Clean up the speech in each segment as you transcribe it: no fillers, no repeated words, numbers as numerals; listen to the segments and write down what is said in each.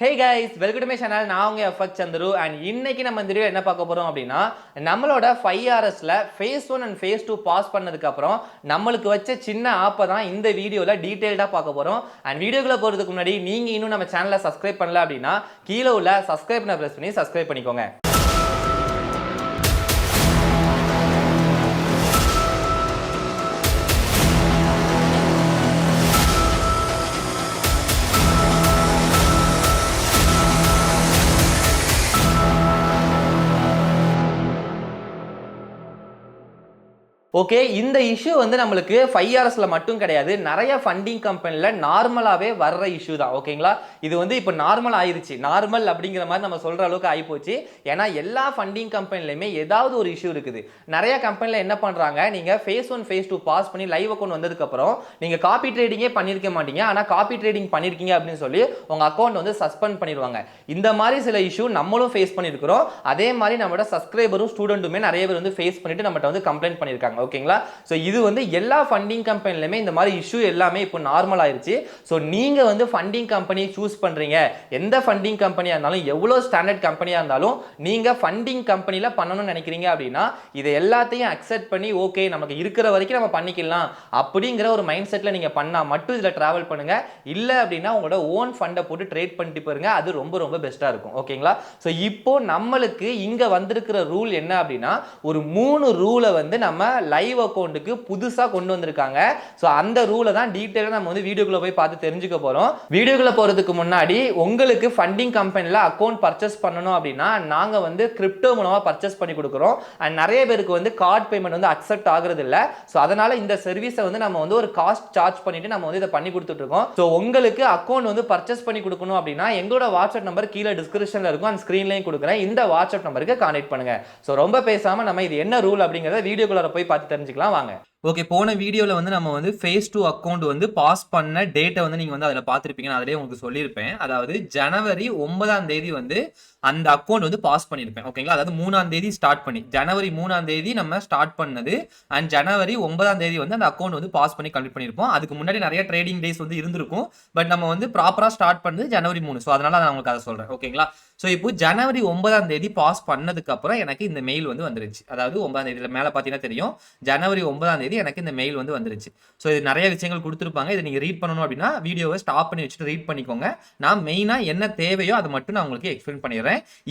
Hey guys, welcome to my channel. நான் உங்க FX Chandru and இன்னைக்கு நம்ம இந்த வீடியோ என்ன பார்க்க போறோம் அப்படின்னா நம்மளோட 5RSல phase 1 and phase 2 பாஸ் பண்ணதுக்கு அப்புறம் நம்மளுக்கு வச்ச சின்ன ஆப்பை தான் இந்த வீடியோல டீடைலா பார்க்க போறோம். and வீடியோக்குள்ள போறதுக்கு முன்னாடி நீங்க இன்னும் நம்ம சேனலை சப்ஸ்கிரைப் பண்ணல அப்படின்னா கீழே உள்ள சப்ஸ்கிரைப் பட்டனை பிரஸ் பண்ணி சப்ஸ்கிரைப் பண்ணிக்கோங்க. ஓகே, இந்த இஷ்யூ வந்து நம்மளுக்கு 5RSல மட்டும் கிடையாது, நிறைய ஃபண்டிங் கம்பெனில நார்மலாவே வர்ற இஷ்யூ தான். ஓகேங்களா, இது வந்து இப்போ நார்மல் ஆயிருச்சு. நார்மல் அப்படிங்கிற மாதிரி நம்ம சொல்ற அளவுக்கு ஆயிப்போச்சு. ஏன்னா எல்லா ஃபண்டிங் கம்பெனிலையுமே ஏதாவது ஒரு இஷ்யூ இருக்குது. நிறைய கம்பெனில என்ன பண்றாங்க, நீங்க phase 1 phase 2 பாஸ் பண்ணி லைவ் அக்கௌண்ட் வந்ததுக்கு அப்புறம் நீங்க காப்பி ட்ரேடிங்கே பண்ணிருக்க மாட்டீங்க, ஆனா காப்பி ட்ரேடிங் பண்ணிருக்கீங்க அப்படின்னு சொல்லி உங்க அக்கௌண்ட் வந்து சஸ்பெண்ட் பண்ணிடுவாங்க. இந்த மாதிரி சில இஷ்யூ நம்மளும் ஃபேஸ் பண்ணிருக்கிறோம். அதே மாதிரி நம்மளோட சப்ஸ்கிரைபரும் ஸ்டூடெண்ட்டுமே நிறைய பேர் வந்து ஃபேஸ் பண்ணிட்டு நம்மகிட்ட வந்து கம்ப்ளைண்ட் பண்ணிருக்காங்க. ஓகேங்களா, சோ இது வந்து எல்லா ஃபண்டிங் கம்பெனிலயுமே இந்த மாதிரி இஷ்யூ எல்லாமே இப்போ நார்மல் ஆயிருச்சு. சோ நீங்க வந்து ஃபண்டிங் கம்பெனி சூஸ் பண்றீங்க, எந்த ஃபண்டிங் கம்பெனியா இருந்தாலும் எவ்வளவு ஸ்டாண்டர்ட் கம்பெனியா இருந்தாலும் நீங்க ஃபண்டிங் கம்பெனில பண்ணணும்னு நினைக்கிறீங்க அப்படின்னா இதை எல்லாத்தையும் அக்செப்ட் பண்ணி ஓகே நமக்கு இருக்கிற வரைக்கும் நம்ம பண்ணிக்கலாம் அப்படிங்கிற ஒரு மைண்ட் செட்ல நீங்க பண்ணா மட்டும் இதுல டிராவல் பண்ணுங்க. இல்ல அப்படின்னா உங்களோட ஓன் ஃபண்டை போட்டு ட்ரேட் பண்ணிட்டு பாருங்க, அது ரொம்ப ரொம்ப பெஸ்டா இருக்கும். ஓகேங்களா, சோ இப்போ நம்மளுக்கு இங்க வந்திருக்கிற ரூல் என்ன அப்படின்னா ஒரு 3 ரூலை வந்து நம்ம லைவ் அக்கவுண்ட்டுக்கு புதுசா கொண்டு வந்திருக்காங்க. சோ அந்த ரூலை தான் டீடைலா நம்ம வந்து வீடியோக்குள்ள போய் பார்த்து தெரிஞ்சுக்க போறோம். வீடியோக்குள்ள போறதுக்கு முன்னாடி உங்களுக்கு ஃபண்டிங் கம்பெனில அக்கவுண்ட் பர்ச்சேஸ் பண்ணணும் அப்படின்னா நாங்க வந்து கிரிப்டோ மூலமா பர்ச்சேஸ் பண்ணி கொடுக்குறோம். அண்ட் நிறைய பேருக்கு வந்து கார்டு பேமெண்ட் வந்து அக்செப்ட் ஆகுறது இல்ல. சோ அதனால இந்த சர்வீஸை வந்து நம்ம வந்து ஒரு காஸ்ட் சார்ஜ் பண்ணிட்டு நம்ம வந்து இதை பண்ணி கொடுத்துட்டு இருக்கோம். சோ உங்களுக்கு அக்கவுண்ட் வந்து பர்ச்சேஸ் பண்ணி கொடுக்கணும் அப்படின்னா எங்களோட வாட்ஸ்அப் நம்பர் கீழே டிஸ்கிரிப்ஷன்ல இருக்கும், அந்த ஸ்கிரீன்லயும் கொடுக்குறேன். இந்த வாட்ஸ்அப் நம்பருக்கு கான்டாக்ட் பண்ணுங்க. சோ ரொம்ப பேசாம நம்ம இது என்ன ரூல் அப்படிங்கறத வீடியோக்குள்ள போய் பார்த்து தெரிஞ்சுக்கலாம் வாங்க. ஓகே, போன வீடியோவில் வந்து நம்ம வந்து phase 2 அக்கௌண்ட் வந்து பாஸ் பண்ண டேட்டை வந்து நீங்கள் வந்து அதில் பார்த்துருப்பீங்க. நான் அதிலே உங்களுக்கு சொல்லியிருப்பேன். அதாவது ஜனவரி 9ஆம் தேதி வந்து அந்த அக்கௌண்ட் வந்து பாஸ் பண்ணியிருப்பேன். ஓகேங்களா, அதாவது 3ஆம் தேதி ஸ்டார்ட் பண்ணி ஜனவரி 3ஆம் தேதி நம்ம ஸ்டார்ட் பண்ணது அண்ட் ஜனவரி 9ஆம் தேதி வந்து அந்த அக்கௌண்ட் வந்து பாஸ் பண்ணி கம்ப்ளீட் பண்ணியிருப்போம். அதுக்கு முன்னாடி நிறைய ட்ரேடிங் டேஸ் வந்து இருந்திருக்கும், பட் நம்ம வந்து ப்ராப்பராக ஸ்டார்ட் பண்ணது ஜனவரி 3. ஸோ அதனால நான் உங்களுக்கு அதை சொல்கிறேன். ஓகேங்களா, ஸோ இப்போ ஜனவரி 9ஆம் தேதி பாஸ் பண்ணதுக்கு அப்புறம் எனக்கு இந்த மெயில் வந்து வந்துருச்சு. அதாவது 9ஆம் தேதியில் மேலே பார்த்தீங்கன்னா தெரியும், ஜனவரி 9ஆம் தேதி எனக்கு இந்த மெயில் வந்து வந்துருச்சு. ஸோ இது நிறைய விஷயங்கள் கொடுத்துருப்பாங்க. இதை நீங்கள் ரீட் பண்ணணும் அப்படின்னா வீடியோவை ஸ்டாப் பண்ணி வச்சுட்டு ரீட் பண்ணிக்கோங்க. நான் மெயினாக என்ன தேவையோ அதை மட்டும் நான் உங்களுக்கு எக்ஸ்பிளைன் பண்ணிடுறேன்.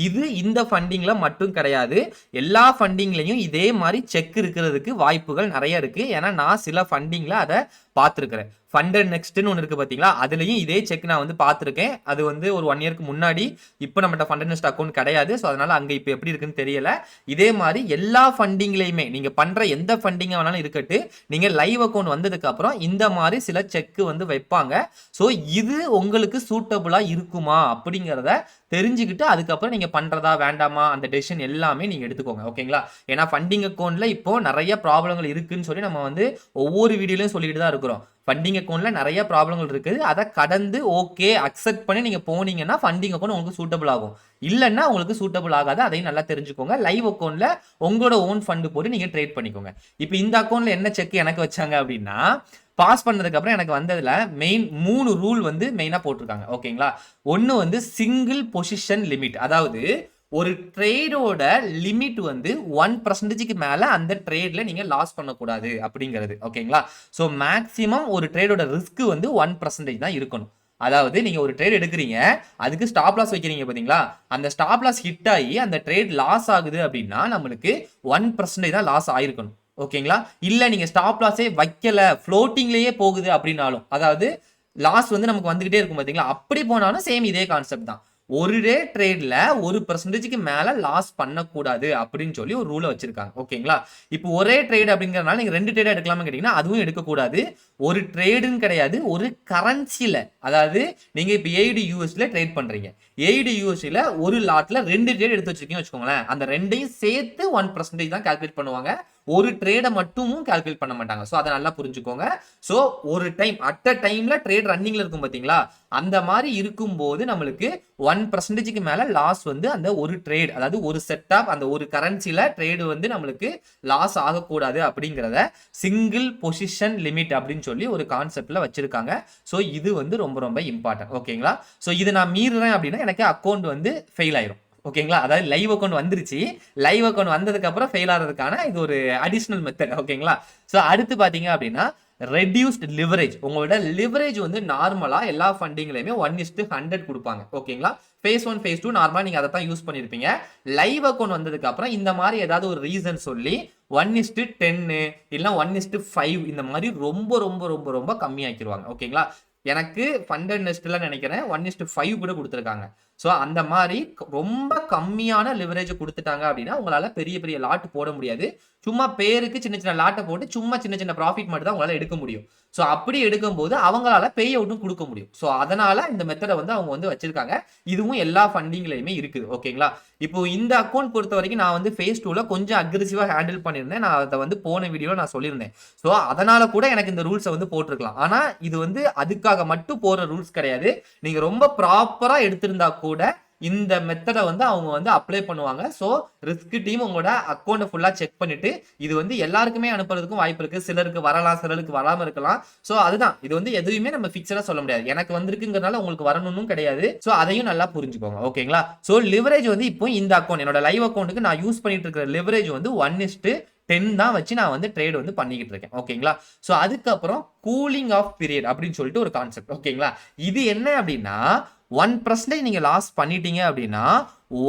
இது இந்த ஃபண்டிங்ல மட்டும் கிடையாது, எல்லா ஃபண்டிங்லையும் இதே மாதிரி செக் இருக்கிறதுக்கு வாய்ப்புகள் நிறைய இருக்கு. ஏன்னா நான் சில ஃபண்டிங்ல அதை பார்த்துருக்கிறேன். ஃபண்டட் நெக்ஸ்ட்னு ஒன்று இருக்கு பார்த்தீங்களா, அதுலேயும் இதே செக் நான் வந்து பார்த்துருக்கேன். அது வந்து ஒரு 1 இயருக்கு முன்னாடி. இப்போ நம்மகிட்ட ஃபண்டட் நெக்ஸ்ட் அக்கௌண்ட் கிடையாது. ஸோ அதனால அங்கே இப்போ எப்படி இருக்குன்னு தெரியல. இதே மாதிரி எல்லா ஃபண்டிங்லையுமே நீங்கள் பண்ணுற எந்த ஃபண்டிங்காக வேணாலும் இருக்கட்டு, நீங்கள் லைவ் அக்கௌண்ட் வந்ததுக்கு அப்புறம் இந்த மாதிரி சில செக் வந்து வைப்பாங்க. ஸோ இது உங்களுக்கு சூட்டபுளாக இருக்குமா அப்படிங்கிறத தெரிஞ்சுக்கிட்டு அதுக்கப்புறம் நீங்கள் பண்ணுறதா வேண்டாமா அந்த டெசிஷன் எல்லாமே நீங்கள் எடுத்துக்கோங்க. ஓகேங்களா, ஏன்னா ஃபண்டிங் அக்கௌண்ட்டில் இப்போ நிறைய ப்ராப்ளங்கள் இருக்குன்னு சொல்லி நம்ம வந்து ஒவ்வொரு வீடியோலையும் சொல்லிட்டு தான் இருக்கிறோம். ஃபண்டிங் அக்கௌண்ட்ல நிறைய ப்ராப்ளங்கள் இருக்குது. அதை கடந்து ஓகே அக்செப்ட் பண்ணி நீங்க போனீங்கன்னா ஃபண்டிங் அக்கௌண்ட் உங்களுக்கு சூட்டபிள் ஆகும். இல்லைன்னா உங்களுக்கு சூட்டபிள் ஆகாது. அதையும் நல்லா தெரிஞ்சுக்கோங்க. லைவ் அக்கௌண்ட்ல உங்களோட ஓன் ஃபண்டு போட்டு நீங்க ட்ரேட் பண்ணிக்கோங்க. இப்போ இந்த அக்கௌண்ட்ல என்ன செக் எனக்கு வச்சாங்க அப்படின்னா, பாஸ் பண்ணதுக்கு அப்புறம் எனக்கு வந்ததுல மெயின் 3 ரூல் வந்து மெயினா போட்டிருக்காங்க. ஓகேங்களா, ஒன்னு வந்து சிங்கிள் பொசிஷன் லிமிட். அதாவது ஒரு ட்ரேடோட லிமிட் வந்து 1% மேல அந்த ட்ரேட்ல நீங்க லாஸ் பண்ணக்கூடாது அப்படிங்கிறது. ஓகேங்களா, ஸோ மேக்சிமம் ஒரு ட்ரேடோட ரிஸ்க் வந்து 1% தான் இருக்கணும். அதாவது நீங்க ஒரு ட்ரேட் எடுக்கிறீங்க, அதுக்கு ஸ்டாப் லாஸ் வைக்கிறீங்க பாத்தீங்களா, அந்த ஸ்டாப் லாஸ் ஹிட் ஆகி அந்த ட்ரேட் லாஸ் ஆகுது அப்படின்னா நம்மளுக்கு 1% தான் லாஸ் ஆயிருக்கணும். ஓகேங்களா, இல்ல நீங்க ஸ்டாப் லாஸே வைக்கல, ஃப்ளோட்டிங்லயே போகுது அப்படின்னாலும், அதாவது லாஸ் வந்து நமக்கு வந்துகிட்டே இருக்கும் பாத்தீங்களா, அப்படி போனாலும் சேம் இதே கான்செப்ட் தான். ஒரு டே ட்ரேட்ல 1%க்கு மேல லாஸ் பண்ணக்கூடாது அப்படின்னு சொல்லி ஒரு ரூலை வச்சிருக்காங்க. ஓகேங்களா, இப்போ ஒரே ட்ரேட் அப்படிங்கறதுனால நீங்க 2 ட்ரேட் எடுக்கலாம்னு கேட்டீங்கன்னா அதுவும் எடுக்கக்கூடாது. ஒரு ட்ரேடுன்னு கிடையாது, ஒரு கரன்சில. அதாவது நீங்க இப்போ AUD/USD ட்ரேட் பண்றீங்க, AUD/USD ஒரு லாட்ல 2 ட்ரேட் எடுத்து வச்சிருக்கீங்கன்னு வச்சுக்கோங்களேன், அந்த ரெண்டையும் சேர்த்து 1% தான் கால்குலேட் பண்ணுவாங்க. ஒரு ட்ரேடை மட்டும் கால்குலேட் பண்ண மாட்டாங்க. ஸோ அதை நல்லா புரிஞ்சுக்கோங்க. ஸோ ஒரு டைம் அட் அ டைம்ல ட்ரேட் ரன்னிங்ல இருக்கும் பார்த்தீங்களா, அந்த மாதிரி இருக்கும்போது நம்மளுக்கு 1% மேல லாஸ் வந்து அந்த ஒரு ட்ரேட், அதாவது ஒரு செட் ஆஃப் அந்த ஒரு கரன்சில ட்ரேடு வந்து நம்மளுக்கு லாஸ் ஆகக்கூடாது அப்படிங்கிறத சிங்கிள் பொசிஷன் லிமிட் அப்படின்னு சொல்லி ஒரு கான்செப்ட்ல வச்சிருக்காங்க. ஸோ இது வந்து ரொம்ப ரொம்ப இம்பார்ட்டன்ட். ஓகேங்களா? ஸோ இது நான் மீறுறேன் அப்படின்னா எனக்கு அக்கௌண்ட் வந்து ஃபெயில் ஆயிரும். ஓகேங்களா? அதாவது லைவ் அக்கௌண்ட் வந்துருச்சு, லைவ் அக்கௌண்ட் வந்ததுக்கு அப்புறம் ஃபெயில் ஆகிறதுக்கான இது ஒரு அடிஷனல் மெத்தட். ஓகேங்களா? ஸோ அடுத்து பாத்தீங்க அப்படின்னா ரெடியூஸ்ட் லிவரேஜ். உங்களோட லிவரேஜ் வந்து நார்மலா எல்லா ஃபண்டிங்லயுமே 1:100 கொடுப்பாங்க. ஓகேங்களா? phase 1 phase 2 நார்மலா நீங்க அதை தான் யூஸ் பண்ணிருப்பீங்க. லைவ் அக்கௌண்ட் வந்ததுக்கு அப்புறம் இந்த மாதிரி ஏதாவது ஒரு ரீசன் சொல்லி 1:10 இல்ல 1:5 இந்த மாதிரி ரொம்ப ரொம்ப ரொம்ப ரொம்ப கம்மியாக்கிடுவாங்க. ஓகேங்களா? எனக்கு ஃபண்டட் நெஸ்ட்ல நினைக்கிறேன் 1:5 கூட கொடுத்துருக்காங்க. ஸோ அந்த மாதிரி ரொம்ப கம்மியான லிவரேஜ் கொடுத்துட்டாங்க அப்படின்னா உங்களால பெரிய பெரிய லாட் போட முடியாது. சும்மா பேருக்கு சின்ன சின்ன லாட்டை போட்டு சும்மா சின்ன சின்ன ப்ராஃபிட் மட்டும் தான் உங்களால எடுக்க முடியும். ஸோ அப்படி எடுக்கும்போது அவங்களால பே அவுட்டும் கொடுக்க முடியும். ஸோ அதனால இந்த மெத்தடை வந்து அவங்க வந்து வச்சிருக்காங்க. இதுவும் எல்லா ஃபண்டிங்லயுமே இருக்குது. ஓகேங்களா? இப்போ இந்த அக்கௌண்ட் பொறுத்த வரைக்கும் நான் வந்து phase 2ல கொஞ்சம் அக்ரெசிவா ஹேண்டில் பண்ணியிருந்தேன். நான் அதை வந்து போன வீடியோல நான் சொல்லியிருந்தேன். ஸோ அதனால கூட எனக்கு இந்த ரூல்ஸை வந்து போட்டிருக்கலாம். ஆனா இது வந்து அதுக்காக மட்டும் போற ரூல்ஸ் கிடையாது. நீங்க ரொம்ப ப்ராப்பரா எடுத்திருந்தா கூட இந்த மெத்தடை வந்து அவங்க வந்து அப்ளை பண்ணுவாங்க. ஸோ ரிஸ்க் டீம் உங்களோட அக்கௌண்ட் ஃபுல்லா செக் பண்ணிட்டு இது வந்து எல்லாருக்குமே அனுப்புறதுக்கும் வாய்ப்பு இருக்கு. சிலருக்கு வரலாம், சிலருக்கு வராம இருக்கலாம். ஸோ அதுதான், இது வந்து எதுவுமே நம்ம ஃபிக்ஸடா சொல்ல முடியாது. எனக்கு வந்திருக்குங்கிறதுனால உங்களுக்கு வரணும்னு கிடையாது. ஸோ அதையும் நல்லா புரிஞ்சுக்கோங்க. ஓகேங்களா? ஸோ லிவரேஜ் வந்து இப்போ இந்த அக்கௌண்ட் என்னோட லைவ் அக்கௌண்ட்டுக்கு நான் யூஸ் பண்ணிட்டு இருக்கிற லிவரேஜ் வந்து 1:10 தான் வச்சு நான் வந்து ட்ரேட் வந்து பண்ணிக்கிட்டு இருக்கேன். ஓகேங்களா? ஸோ அதுக்கப்புறம் கூலிங் ஆஃப் பீரியட் அப்படின்னு சொல்லிட்டு ஒரு கான்செப்ட். ஓகேங்களா? இது என்ன அப்படின்னா 1% நீங்க லாஸ் பண்ணிட்டீங்க அப்படின்னா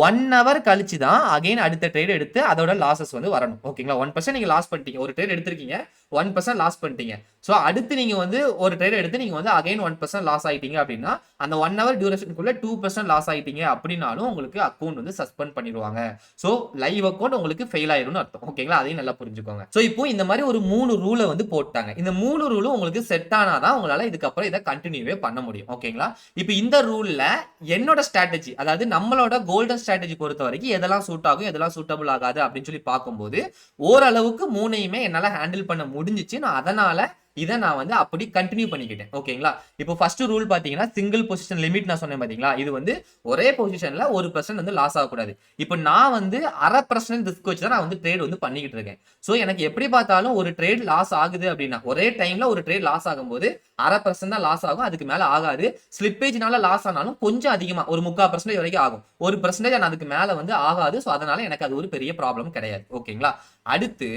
1 hour கழிச்சு தான் அகைன் அடுத்த ட்ரேட் எடுத்து அதோட லாசஸ் வந்து வரணும். ஓகேங்களா? 1% நீங்க லாஸ் பண்ணிட்டீங்க, ஒரு ட்ரேட் எடுத்திருக்கீங்க, 1% லாஸ் பண்ணிட்டீங்க. ஸோ அடுத்து நீங்க வந்து ஒரு ட்ரேட் எடுத்து நீங்க வந்து அகைன் 1% லாஸ் ஆயிட்டீங்க அப்படின்னா அந்த 1 hour டியூரேஷனுக்குள்ள 2% லாஸ் ஆயிட்டீங்க அப்படின்னாலும் உங்களுக்கு அக்கௌண்ட் வந்து சஸ்பெண்ட் பண்ணிடுவாங்க. ஸோ லைவ் அக்கௌண்ட் உங்களுக்கு ஃபெயில் ஆயிரும்னு அர்த்தம். ஓகேங்களா? அதையும் நல்லா புரிஞ்சுக்கோங்க. ஸோ இப்போ இந்த மாதிரி ஒரு 3 ரூலை வந்து போட்டாங்க. இந்த 3 ரூலும் உங்களுக்கு செட் ஆனாதான் உங்களால இதுக்கப்புறம் இதை கண்டினியூவே பண்ண முடியும். ஓகேங்களா? இப்போ இந்த ரூல்ல என்னோட ஸ்ட்ராட்டஜி, அதாவது நம்மளோட கோல்டன் ஸ்ட்ராட்டஜி பொறுத்த வரைக்கும் எதெல்லாம் சூட் ஆகும், எதெல்லாம் சூட்டபிள் ஆகாது அப்படின்னு சொல்லி பார்க்கும்போது ஓரளவுக்கு 3யுமே என்னால ஹேண்டில் பண்ண முடிஞ்சிச்சு. நான் அதனால இதை நான் வந்து அப்படி கண்டினியூ பண்ணிக்கிட்டேன். ஓகேங்களா? இப்போ ஃபர்ஸ்ட் ரூல் பாத்தீங்கன்னா சிங்கிள் பொசிஷன் லிமிட் நான் சொன்னேன் பாத்தீங்களா, இது வந்து ஒரே பொசிஷன்ல 1% வந்து லாஸ் ஆகக்கூடாது. இப்போ நான் வந்து 1/2% ரிஸ்க் வச்சு தான் நான் வந்து ட்ரேட் வந்து பண்ணிக்கிட்டு இருக்கேன். ஸோ எனக்கு எப்படி பார்த்தாலும் ஒரு ட்ரேட் லாஸ் ஆகுது அப்படின்னா ஒரே டைம்ல ஒரு ட்ரேட் லாஸ் ஆகும்போது 1/2% தான் லாஸ் ஆகும், அதுக்கு மேல ஆகாது. ஸ்லிப்பேஜ்னால லாஸ் ஆனாலும் கொஞ்சம் அதிகமா ஒரு 3/4% வரைக்கும் ஆகும். 1% அதுக்கு மேல வந்து ஆகாது. ஸோ அதனால எனக்கு அது ஒரு பெரிய ப்ராப்ளம் கிடையாது. ஓகேங்களா? அடுத்து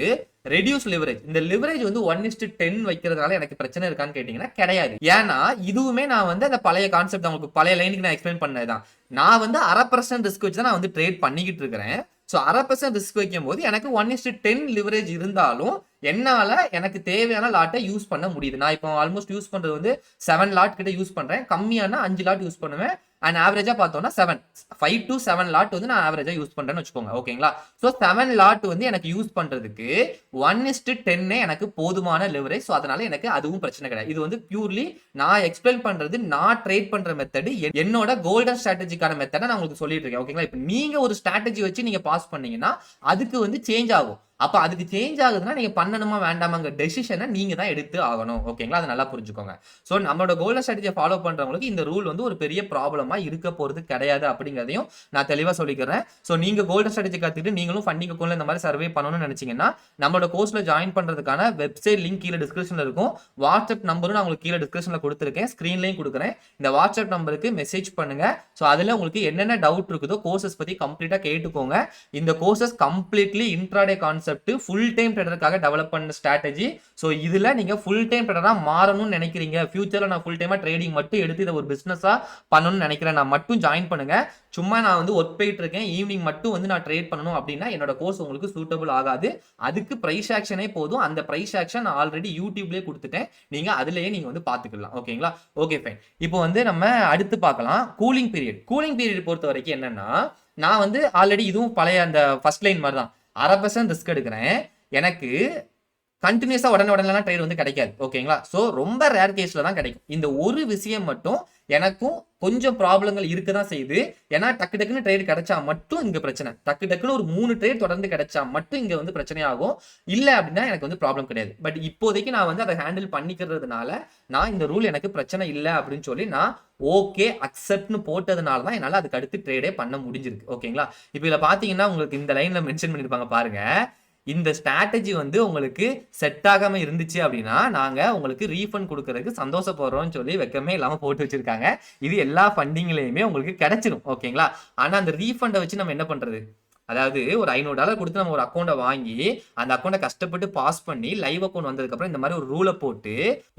ரெடியூஸ் லிவரேஜ். இந்த லிவரேஜ் வந்து 1:10 வைக்கிறதுனால எனக்கு பிரச்சனை இருக்கான்னு கேட்டீங்கன்னா கிடையாது. ஏன்னா இதுவுமே நான் வந்து அந்த பழைய கான்செப்ட் உங்களுக்கு பழைய லைனுக்கு நான் எக்ஸ்பிளைன் பண்ணதுதான். நான் வந்து 1/2% ரிஸ்க் வச்சு தான் நான் வந்து ட்ரேட் பண்ணிக்கிட்டு இருக்கிறேன். ஸோ 1/2% ரிஸ்க் வைக்கும் போது எனக்கு 1:10 லிவரேஜ் இருந்தாலும் என்னால எனக்கு தேவையான லாட்டை யூஸ் பண்ண முடியுது. நான் இப்போ ஆல்மோஸ்ட் யூஸ் பண்றது வந்து 7 லாட் கிட்ட யூஸ் பண்றேன். கம்மியான 5 லாட் யூஸ் பண்ணுவேன். அண்ட் ஆவரேஜா பார்த்தோம்னா 5 to 7 லாட் வந்து நான் ஆவரேஜா யூஸ் பண்றேன்னு வச்சுக்கோங்க. ஓகேங்களா? ஸோ 7 லாட் வந்து எனக்கு யூஸ் பண்றதுக்கு 1:10 எனக்கு போதுமான லிவரேஜ். ஸோ அதனால எனக்கு அதுவும் பிரச்சனை கிடையாது. இது வந்து பியூர்லி நான் எக்ஸ்பிளைன் பண்றது, நான் ட்ரேட் பண்ற மெத்தட், என்னோட கோல்டன் ஸ்ட்ராட்டஜிக்கான மெத்தடை நான் உங்களுக்கு சொல்லிட்டு இருக்கேன். ஓகேங்களா? இப்போ நீங்க ஒரு ஸ்ட்ராட்டஜி வச்சு நீங்க பாஸ் பண்ணீங்கன்னா அதுக்கு வந்து சேஞ்ச் ஆகும். அப்ப அதுக்கு சேஞ்ச் ஆகுதுன்னா நீங்க பண்ணணுமா வேண்டாமாங்க டெசிஷனை நீங்க தான் எடுத்து ஆகணும். ஓகேங்களா? அதை நல்லா புரிஞ்சுக்கோங்க. ஸோ நம்மளோட கோல்டன் ஸ்ட்ராட்டஜியை ஃபாலோ பண்றவங்களுக்கு இந்த ரூல் வந்து ஒரு பெரிய ப்ராப்ளமா இருக்க போறது கிடையாது அப்படிங்கிறதையும் நான் தெளிவா சொல்லிக்கிறேன். ஸோ நீங்க கோல்டன் ஸ்ட்ராட்டஜி கத்துக்கிட்டு நீங்களும் ஃபண்டிங் அக்கௌண்ட்ல இந்த மாதிரி சர்வே பண்ணணும்னு நினைச்சீங்கன்னா நம்மளோட கோர்ஸ்ல ஜாயின் பண்றதுக்கான வெப்சைட் லிங்க் கீழே டிஸ்கிரிப்ஷன்ல இருக்கும். வாட்ஸ்அப் நம்பரும் நான் உங்களுக்கு கீழே டிஸ்கிரிப்ஷன்ல கொடுத்துருக்கேன், ஸ்கிரீன்லயும் கொடுக்குறேன். இந்த வாட்ஸ்அப் நம்பருக்கு மெசேஜ் பண்ணுங்க. ஸோ அதுல உங்களுக்கு என்னென்ன டவுட் இருக்குதோ கோர்சஸ் பத்தி கம்ப்ளீட்டா கேட்டுக்கோங்க. இந்த courses completely intraday concept, full time ட்ரேடருக்காக டெவலப் பண்ண ஸ்ட்ராட்டஜி. ஸோ இதுல நீங்க ஃபுல் டைம் ட்ரேடரா மாறணும்னு நினைக்கிறீங்க, ஃபியூச்சர்ல நான் ஃபுல் டைமா ட்ரேடிங் மட்டும் எடுத்து இதை ஒரு பிசினஸா பண்ணணும்னு நினைக்கிறேன், நான் மட்டும் ஜாயின் பண்ணுங்க. சும்மா நான் வந்து ஒர்க் போயிட்டு இருக்கேன், ஈவினிங் மட்டும் வந்து நான் ட்ரேட் பண்ணணும் அப்படின்னா என்னோட கோர்ஸ் உங்களுக்கு சூட்டபிள் ஆகாது. அதுக்கு பிரைஸ் ஆக்ஷனே போதும். அந்த பிரைஸ் ஆக்ஷன் நான் ஆல்ரெடி யூடியூப்லேயே கொடுத்துட்டேன், நீங்க அதுலயே நீங்க வந்து பாத்துக்கலாம். ஓகேங்களா? Okay fine. இப்போ வந்து நம்ம அடுத்து பார்க்கலாம் கூலிங் பீரியட். கூலிங் பீரியட் பொறுத்த வரைக்கும் என்னன்னா, நான் வந்து ஆல்ரெடி இதுவும் பழைய அந்த ஃபர்ஸ்ட் லைன் மாதிரி தான் 1/2% ரிஸ்க் எடுக்கிறேன். எனக்கு கண்டினியூஸா உடனே ட்ரேட் வந்து கிடைக்காது. ஓகேங்களா? சோ ரொம்ப ரேர் கேஸ்ல தான் கிடைக்கும். இந்த ஒரு விஷயம் மட்டும் எனக்கும் கொஞ்சம் ப்ராப்ளங்கள் இருக்க தான் செய்யுது. ஏன்னா டக்கு டக்குன்னு ட்ரேட் கிடைச்சா மட்டும் இங்க பிரச்சனை. டக்கு டக்குன்னு ஒரு 3 ட்ரேட் தொடர்ந்து கிடைச்சா மட்டும் இங்க வந்து பிரச்சனையாகும். இல்ல அப்படின்னா எனக்கு வந்து ப்ராப்ளம் கிடையாது. பட் இப்போதைக்கு நான் வந்து அதை ஹேண்டில் பண்ணிக்கிறதுனால நான் இந்த ரூல் எனக்கு பிரச்சனை இல்ல அப்படின்னு சொல்லி நான் ஓகே அக்செப்ட்னு போட்டதுனால தான் என்னால அதுக்கு அடுத்து ட்ரேடே பண்ண முடிஞ்சிருக்கு. ஓகேங்களா? இப்போ இதுல பாத்தீங்கன்னா உங்களுக்கு இந்த லைன்ல மென்ஷன் பண்ணிருப்பாங்க பாருங்க. இந்த ஸ்ட்ராட்டஜி வந்து உங்களுக்கு செட் ஆகாம இருந்துச்சு அப்படின்னா நாங்க உங்களுக்கு ரீஃபண்ட் கொடுக்கறதுக்கு சந்தோஷப்படுறோம்னு சொல்லி வெக்கமே இல்லாம போட்டு வச்சிருக்காங்க. இது எல்லா ஃபண்டிங்லயுமே உங்களுக்கு கிடைச்சிடும். ஓகேங்களா? ஆனா அந்த ரீஃபண்டை வச்சு நம்ம என்ன பண்றது? அதாவது ஒரு $500 கொடுத்து நம்ம ஒரு அக்கௌண்ட்டை வாங்கி அந்த அக்கௌண்ட்டை கஷ்டப்பட்டு பாஸ் பண்ணி லைவ் அக்கௌண்ட் வந்ததுக்கு அப்புறம் இந்த மாதிரி ஒரு ரூலை போட்டு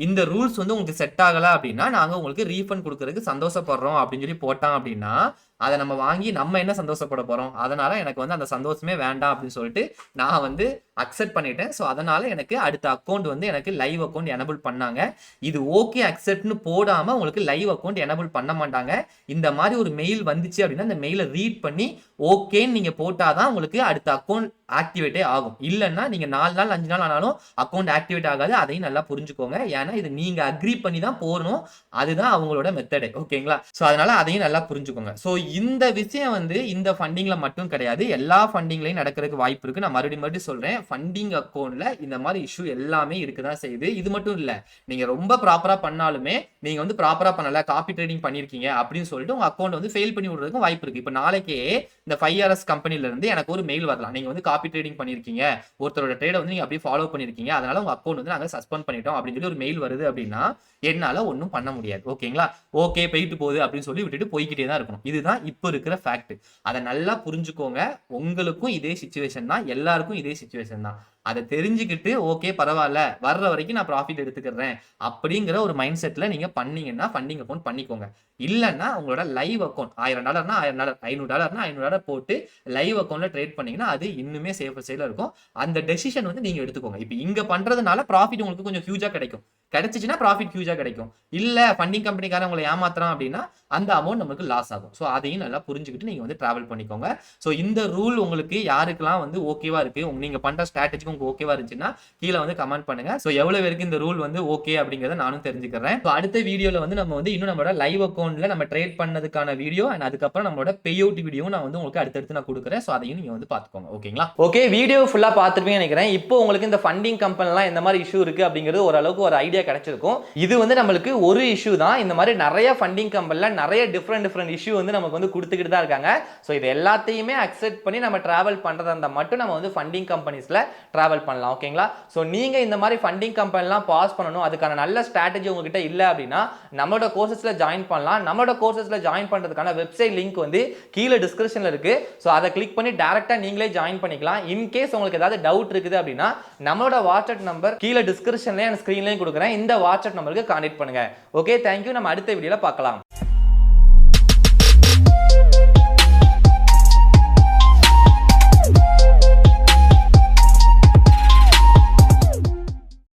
இந்த ரூல்ஸ் வந்து உங்களுக்கு செட் ஆகல அப்படின்னா நாங்க உங்களுக்கு ரீஃபண்ட் கொடுக்கறதுக்கு சந்தோஷப்படுறோம் அப்படின்னு சொல்லி போட்டான் அப்படின்னா அதை நம்ம வாங்கி நம்ம என்ன சந்தோஷப்பட போறோம்? அதனால எனக்கு வந்து அந்த சந்தோஷமே வேண்டாம் அப்படின்னு சொல்லிட்டு நான் வந்து அக்செப்ட் பண்ணிட்டேன். ஸோ அதனால எனக்கு அடுத்த அக்கௌண்ட் வந்து எனக்கு லைவ் அக்கௌண்ட் எனபிள் பண்ணாங்க. இது ஓகே அக்செப்ட்னு போடாம உங்களுக்கு லைவ் அக்கௌண்ட் எனபிள் பண்ண மாட்டாங்க. இந்த மாதிரி ஒரு மெயில் வந்துச்சு அப்படின்னா இந்த மெயிலை ரீட் பண்ணி ஓகேன்னு நீங்க போட்டாதான் உங்களுக்கு அடுத்த அக்கௌண்ட் ஆக்டிவேட்டே ஆகும். இல்லைன்னா நீங்க 4 நாள் 5 நாள் ஆனாலும் அக்கௌண்ட் ஆக்டிவேட் ஆகாது. அதையும் நல்லா புரிஞ்சுக்கோங்க. ஏன்னா இது நீங்க அக்ரி பண்ணி தான் போடணும். அதுதான் அவங்களோட மெத்தடு. ஓகேங்களா? ஸோ அதனால அதையும் நல்லா புரிஞ்சுக்கோங்க. ஸோ இந்த விஷயம் வந்து இந்த ஃபண்டிங்ல மட்டும் கிடையாது. எல்லா ஃபண்டிங்லயும் நடக்கிறதுக்கு வாய்ப்பு இருக்கு. நான் மறுபடியும் சொல்றேன். ஃபண்டிங் அக்கௌண்ட்ல இந்த மாதிரி இஷ்யூ எல்லாமே இருக்குதான் செய்யுது. இது மட்டும் இல்ல. நீங்க ரொம்ப ப்ராப்பரா பண்ணாலுமே நீங்க வந்து ப்ராப்பரா பண்ணல, காப்பி ட்ரேடிங் பண்ணிருக்கீங்க அப்படின்னு சொல்லிட்டு உங்க அக்கௌண்ட் வந்து ஃபெயில் பண்ணி விடுறதுக்கும் வாய்ப்பு இருக்கு. இப்போ நாளைக்கே இந்த 5RS கம்பெனில இருந்து எனக்கு ஒரு மெயில் வரலாம். நீங்க வந்து காப்பி ட்ரேடிங் பண்ணிருக்கீங்க, ஒருத்தரோட ட்ரேட வந்து நீங்க அப்படியே ஃபாலோ பண்ணிருக்கீங்க, அதனால உங்க அக்கௌண்ட் வந்து நாங்க சஸ்பெண்ட் பண்ணிட்டோம் அப்படின்னு சொல்லி ஒரு மெயில் வருது அப்படின்னா என்னால ஒன்றும் பண்ண முடியாது. ஓகேங்களா? ஓகே போயிட்டு போகுது அப்படின்னு சொல்லி விட்டுட்டு போய்கிட்டே தான் இருக்கணும். இதுதான் இப்போ இருக்கிற ஃபேக்ட். அதை நல்லா புரிஞ்சுக்கோங்க. உங்களுக்கும் இதே சிச்சுவேஷன் தான், எல்லாருக்கும் இதே சிச்சுவேஷன் தான். அதை தெரிஞ்சுக்கிட்டு ஓகே பரவாயில்ல வர்ற வரைக்கும் நான் ப்ராஃபிட் எடுத்துக்கிறேன் அப்படிங்கிற ஒரு மைண்ட் செட்ல நீங்க பண்ணீங்கன்னா ஃபண்டிங் அக்கௌண்ட் பண்ணிக்கோங்க. இல்லைன்னா உங்களோட லைவ் அக்கௌண்ட் $1000னா $1000, $500னா $500 போட்டு லைவ் அக்கௌண்ட்ல ட்ரேட் பண்ணீங்கன்னா அது இன்னுமே சேஃபர் சைடுல இருக்கும். அந்த டெசிஷன் வந்து நீங்க எடுத்துக்கோங்க. இப்போ இங்க பண்றதுனால ப்ராஃபிட் உங்களுக்கு கொஞ்சம் ஹியூஜா கிடைக்கும். கிடைச்சிச்சுன்னா ப்ராஃபிட் ஹியூஜா கிடைக்கும். இல்ல ஃபண்டிங் கம்பெனிக்காரன் உங்களை ஏமாத்துறான் அப்படின்னா அந்த அமௌண்ட் நமக்கு லாஸ் ஆகும். ஸோ அதையும் நல்லா புரிஞ்சுக்கிட்டு நீங்க வந்து டிராவல் பண்ணிக்கோங்க. ஸோ இந்த ரூல் உங்களுக்கு யாருக்கெல்லாம் வந்து ஓகேவா இருக்கு, நீங்க பண்ற ஸ்ட்ராட்டஜிக்கு உங்களுக்கு ஓகேவா இருந்துச்சுன்னா கீழே வந்து கமெண்ட் பண்ணுங்க. ஸோ எவ்வளவு பேருக்கு இந்த ரூல் வந்து ஓகே அப்படிங்கறத நானும் தெரிஞ்சுக்கிறேன். ஸோ அடுத்த வீடியோல வந்து நம்ம வந்து இன்னும் நம்மளோட லைவ் அக்கௌண்ட்ல நம்ம ட்ரேட் பண்ணதுக்கான வீடியோ அண்ட் அதுக்கப்புறம் நம்மளோட பே அவுட் வீடியோ நான் வந்து உங்களுக்கு அடுத்தடுத்து நான் கொடுக்குறேன். ஸோ அதையும் நீங்க வந்து பாத்துக்கோங்க. ஓகேங்களா? ஓகே வீடியோ ஃபுல்லா பார்த்துருப்பீங்கன்னு நினைக்கிறேன். இப்போ உங்களுக்கு இந்த ஃபண்டிங் கம்பெனிலாம் எந்த மாதிரி இஷ்யூ இருக்கு அப்படிங்கிறது ஓரளவுக்கு ஒரு ஐடியா கிடைச்சிருக்கும். இது வந்து நம்மளுக்கு ஒரு இஷ்யூ தான். இந்த மாதிரி நிறைய ஃபண்டிங் கம்பெனில நிறைய டிஃப்ரெண்ட் இஷ்யூ வந்து நமக்கு வந்து கொடுத்துக்கிட்டு தான் இருக்காங்க. ஸோ இது எல்லாத்தையுமே அக்செப்ட் பண்ணி நம்ம டிராவல் பண்றதா இருந்தா மட்டும் நம்ம வந்து ஃபண்டிங் கம்பெனிஸ்ல டிராவல் பண்ணலாம். ஓகேங்களா? ஸோ நீங்க இந்த மாதிரி ஃபண்டிங் கம்பெனிலாம் பாஸ் பண்ணணும், அதுக்கான நல்ல ஸ்ட்ராட்டஜி உங்ககிட்ட இல்லை அப்படின்னா நம்மளோட கோர்சஸ்ல ஜாயின் பண்ணலாம். நம்மளோட கோர்சஸ்ல ஜாயின் பண்றதுக்கான வெப்சைட் லிங்க் வந்து கீழே டிஸ்கிரிப்ஷன்ல இருக்கு. ஸோ அதை கிளிக் பண்ணி டைரக்டா நீங்களே ஜாயின் பண்ணிக்கலாம். இன்கேஸ் உங்களுக்கு ஏதாவது டவுட் இருக்குது அப்படின்னா நம்மளோட வாட்ஸ்அப் நம்பர் கீழே டிஸ்கிரிப்ஷன்லயே அண்ட் ஸ்கிரீன்லயும் கொடுக்குறேன். இந்த வாட்ஸ்அப் நம்பருக்கு கான்டாக்ட் பண்ணுங்க. Okay thank you. நம்ம அடுத்த வீடியோல பார்க்கலாம்.